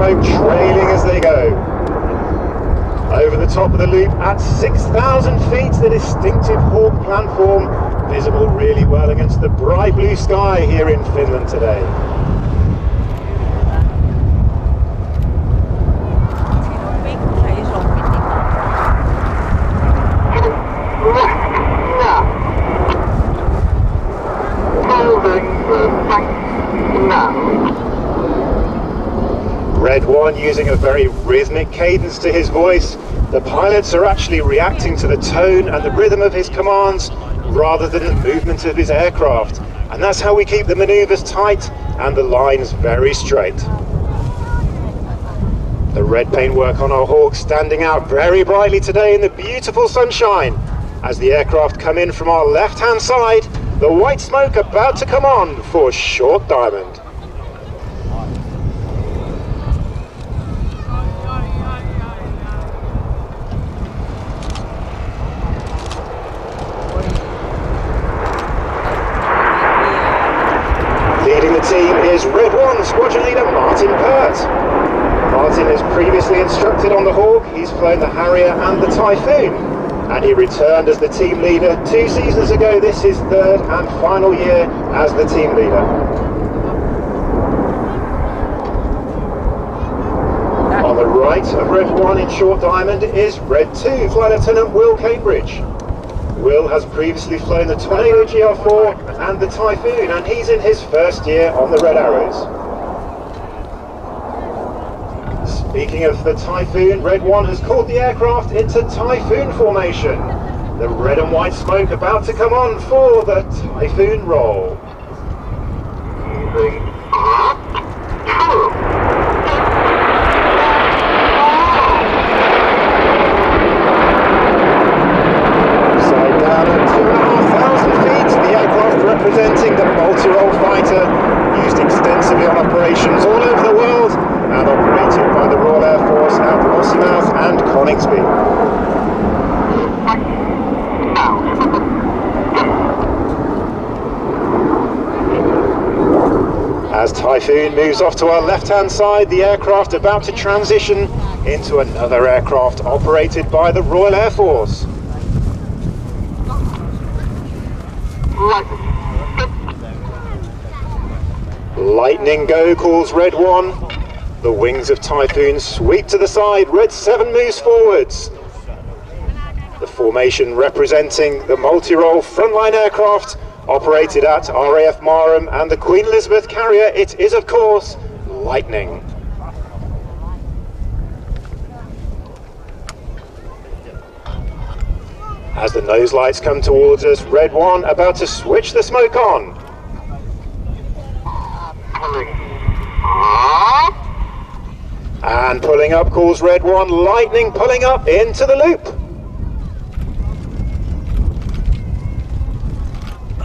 smoke trailing as they go. Over the top of the loop at 6,000 feet, the distinctive Hawk platform, visible really well against the bright blue sky here in Finland today. Red 1 using a very rhythmic cadence to his voice. The pilots are actually reacting to the tone and the rhythm of his commands rather than the movement of his aircraft. And that's how we keep the maneuvers tight and the lines very straight. The red paintwork on our Hawk standing out very brightly today in the beautiful sunshine. As the aircraft come in from our left-hand side, the white smoke about to come on for Short Diamond. Leading the team is Red 1 Squadron Leader Martin Pert. Martin is previously instructed on the Hawk, he's flown the Harrier and the Typhoon, and he returned as the team leader 2 seasons ago. This is third and final year as the team leader. On the right of Red 1 in Short Diamond is Red 2 Flight Lieutenant Will Cambridge. Will has previously flown the Tornado GR4 and the Typhoon, and he's in his first year on the Red Arrows. Speaking of the Typhoon, Red 1 has called the aircraft into Typhoon formation. The red and white smoke about to come on for the Typhoon roll. Side down at 2,500 feet, the aircraft representing the multi-role fighter, used extensively on operations all over the world, and operated by the Royal Air Force at Lossiemouth and Coningsby. As Typhoon moves off to our left-hand side, the aircraft about to transition into another aircraft operated by the Royal Air Force. Lightning go, calls Red 1. The wings of Typhoon sweep to the side, Red 7 moves forwards. The formation representing the multi-role frontline aircraft operated at RAF Marham and the Queen Elizabeth carrier, it is of course Lightning. As the nose lights come towards us, Red 1 about to switch the smoke on. And pulling up, calls Red 1, Lightning pulling up into the loop.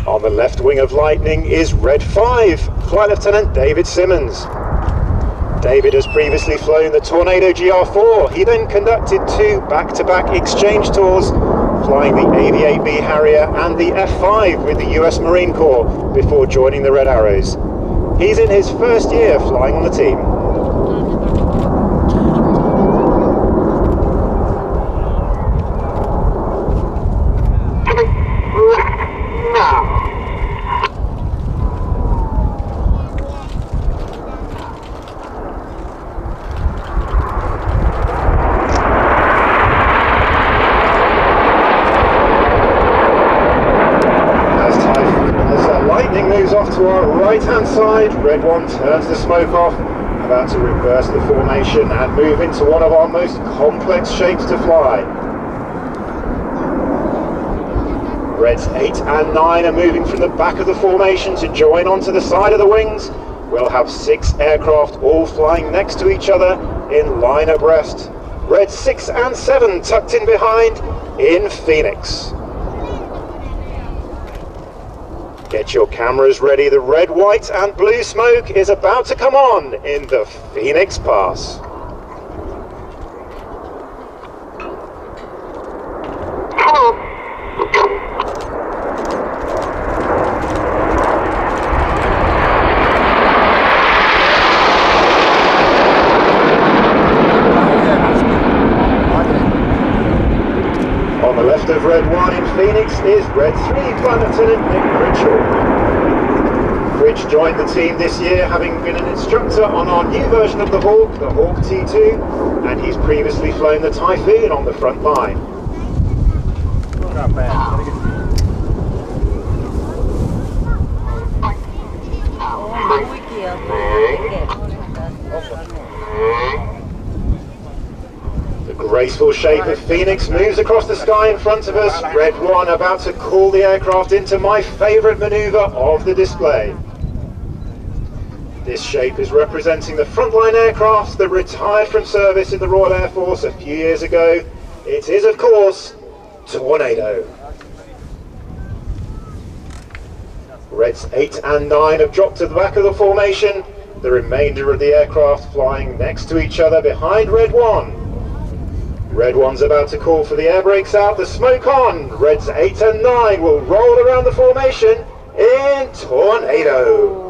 On the left wing of Lightning is Red 5, Flight Lieutenant David Simmons. David has previously flown the Tornado GR4. He then conducted 2 back-to-back exchange tours, flying the AV-8B Harrier and the F5 with the US Marine Corps before joining the Red Arrows. He's in his first year flying on the team. Off to our right hand side, Red 1 turns the smoke off, about to reverse the formation and move into one of our most complex shapes to fly. Reds 8 and 9 are moving from the back of the formation to join onto the side of the wings. We'll have 6 aircraft all flying next to each other in line abreast. Reds 6 and 7 tucked in behind in Phoenix. Get your cameras ready, the red, white and blue smoke is about to come on in the Phoenix Pass. left of Red 1 in Phoenix is Red 3 Flight Lieutenant Nick Pritchell. Pritch joined the team this year, having been an instructor on our new version of the Hawk T2, and he's previously flown the Typhoon on the front line. The graceful shape of Phoenix moves across the sky in front of us. Red 1 about to call the aircraft into my favourite manoeuvre of the display. This shape is representing the frontline aircraft that retired from service in the Royal Air Force a few years ago. It is, of course, Tornado. Reds 8 and 9 have dropped to the back of the formation, the remainder of the aircraft flying next to each other behind Red 1. Red 1's about to call for the air brakes out, the smoke on. Reds 8 and 9 will roll around the formation in Tornado.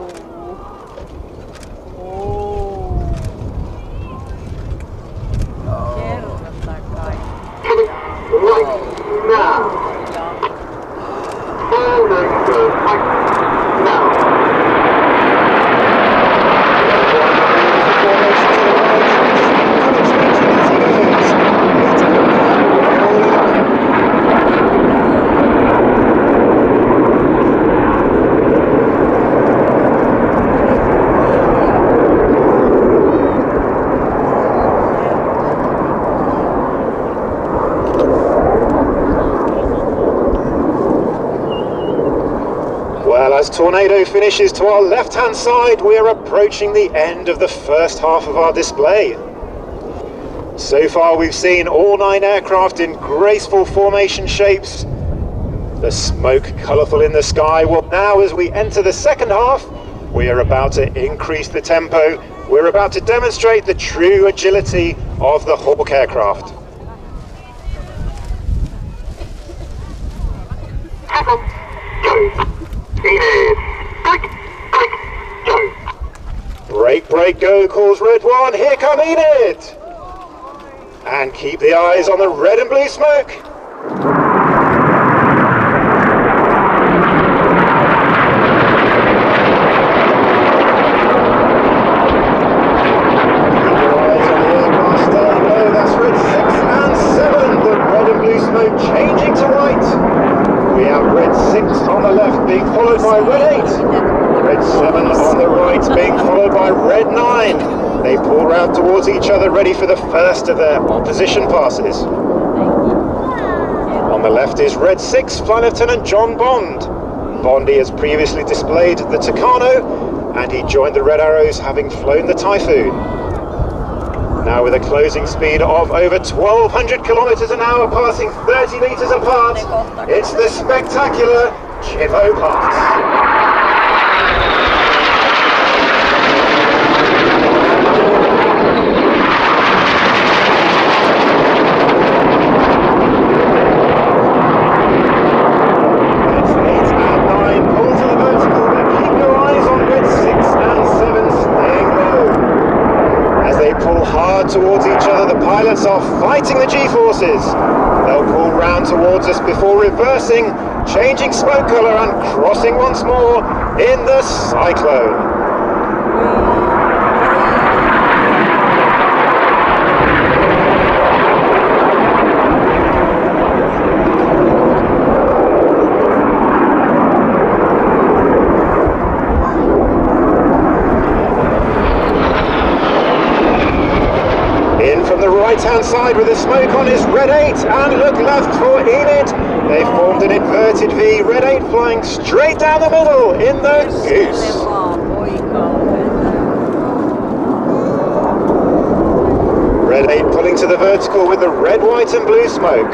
As Tornado finishes to our left-hand side, we are approaching the end of the first half of our display. So far we've seen all 9 aircraft in graceful formation shapes, the smoke colourful in the sky. Well, now as we enter the second half, we are about to increase the tempo. We're about to demonstrate the true agility of the Hawk aircraft. Brake, brake, go, calls Red 1, here come Enid! And keep the eyes on the red and blue smoke. Keep your eyes on the aircraft staying low, that's Red 6 and 7, the red and blue smoke changing to white. We have Red 6 on the left being followed by Red 8. Red 7 on the right being followed by Red 9. They pull round towards each other, ready for the first of their opposition passes. On the left is Red 6 Flight Lieutenant John Bond. Bondy has previously displayed the Tucano, and he joined the Red Arrows having flown the Typhoon. Now with a closing speed of over 1,200 kilometers an hour, passing 30 meters apart, it's the spectacular Chippo Pass. Towards each other, the pilots are fighting the G-forces. They'll pull round towards us before reversing, changing smoke colour and crossing once more in the Cyclone. Right-hand side with the smoke on is Red 8, and look left for Enid. They formed an inverted V, Red 8 flying straight down the middle in the Goose. Red 8 pulling to the vertical with the red, white and blue smoke.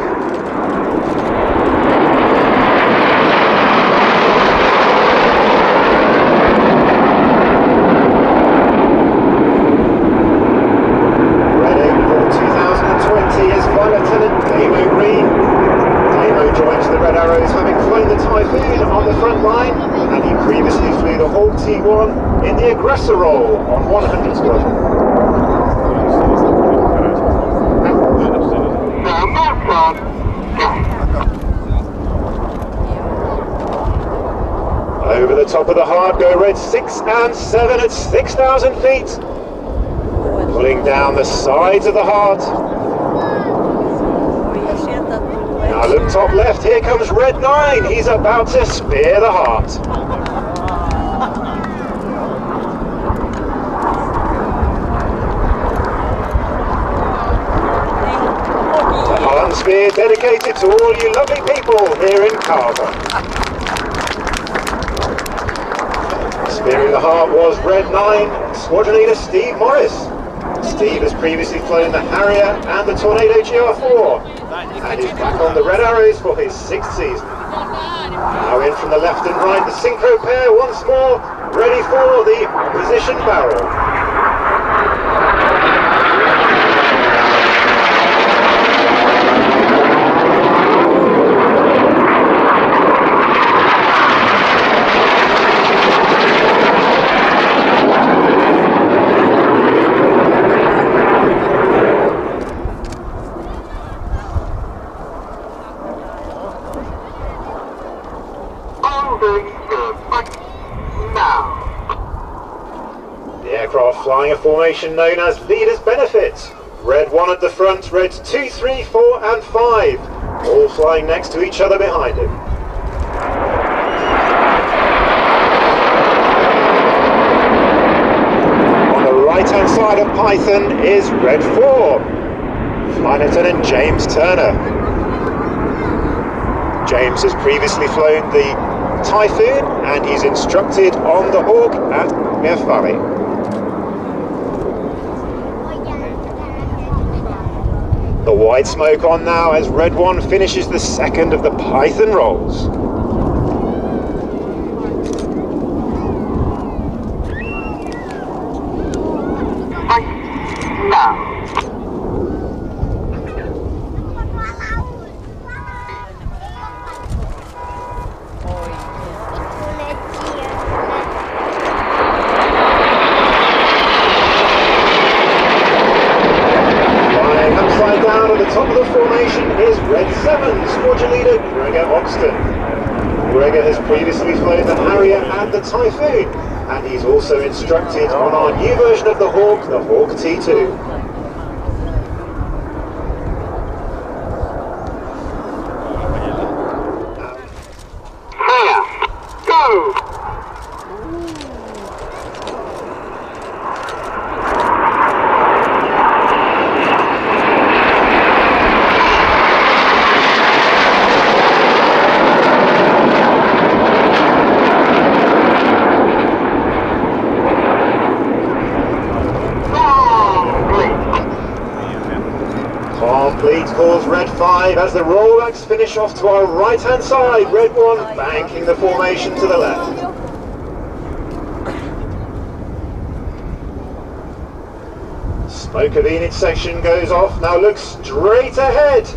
T1 in the aggressor role on 100 squadron. Now, of the heart go Red 6 and 7 at 6,000 feet. Pulling down the sides of the heart. Now look top left, here comes Red 9. He's about to spear the heart. The heart spear dedicated to all you lovely people here in Kauhava. Spearing the heart was Red 9, Squadron Leader Steve Morris. Steve has previously flown the Harrier and the Tornado GR4 and is back on the Red Arrows for his 6th season. Now in from the left and right, the synchro pair once more, ready for the opposition barrel. The aircraft flying a formation known as Leaders Benefit. Red 1 at the front, Reds 2, 3, 4 and 5, all flying next to each other behind him. On the right hand side of Python is Red 4, Flight Lieutenant James Turner. James has previously flown the Typhoon and he's instructed on the Hawk at Finero. The white smoke on now as Red 1 finishes the second of the Python rolls. Top of the formation is Red 7, Squadron Leader Gregor Oxton. Gregor has previously flown the Harrier and the Typhoon, and he's also instructed on our new version of the Hawk T2. Go! Complete calls Red 5 as the rollbacks finish off to our right hand side. Red 1 banking the formation to the left. Smoke of Enid section goes off, now look straight ahead.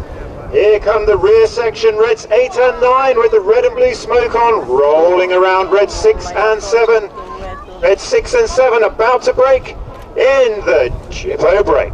Here come the rear section, Reds 8 and 9 with the red and blue smoke on, rolling around Red 6 and 7. Red 6 and 7 about to break in the Jippo break.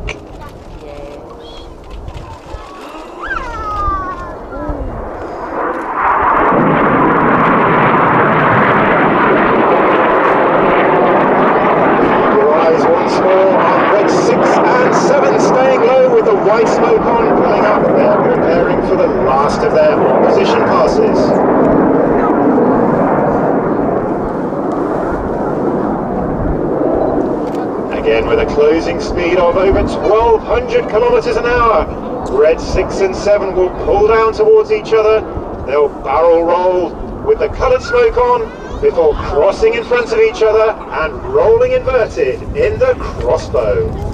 White smoke on, pulling up, they're preparing for the last of their opposition passes. Again with a closing speed of over 1,200 kilometers an hour, Red 6 and 7 will pull down towards each other. They'll barrel roll with the coloured smoke on before crossing in front of each other and rolling inverted in the crossbow.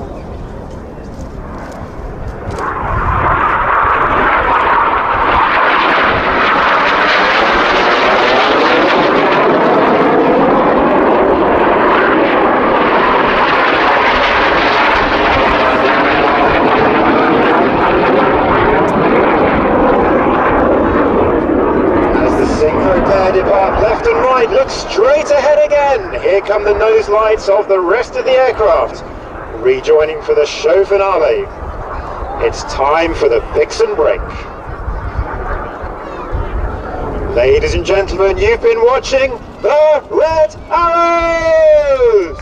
Depart left and right, look straight ahead again. Here come the nose lights of the rest of the aircraft, rejoining for the show finale. It's time for the Vixen break. Ladies and gentlemen, you've been watching the Red Arrows!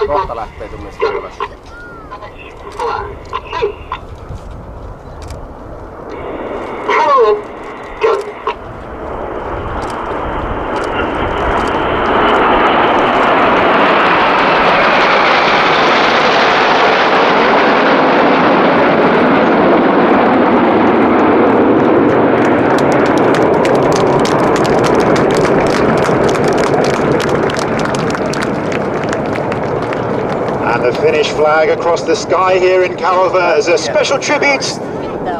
Kohta lähtee tunnista ylös. The Finnish flag across the sky here in Kauhava as a special tribute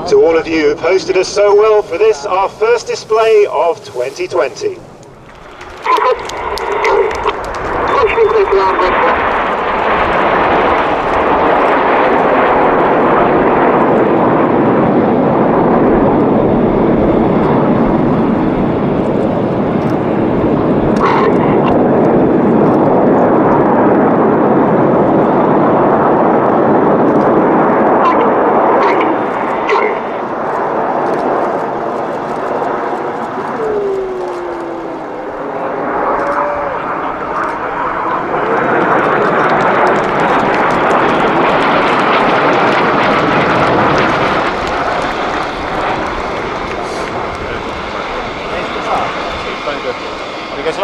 to all of you who've hosted us so well for this, our first display of 2020.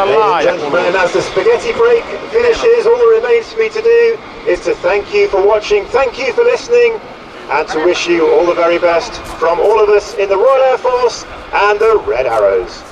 Ladies and gentlemen, as the spaghetti break finishes, all that remains for me to do is to thank you for watching, thank you for listening, and to wish you all the very best from all of us in the Royal Air Force and the Red Arrows.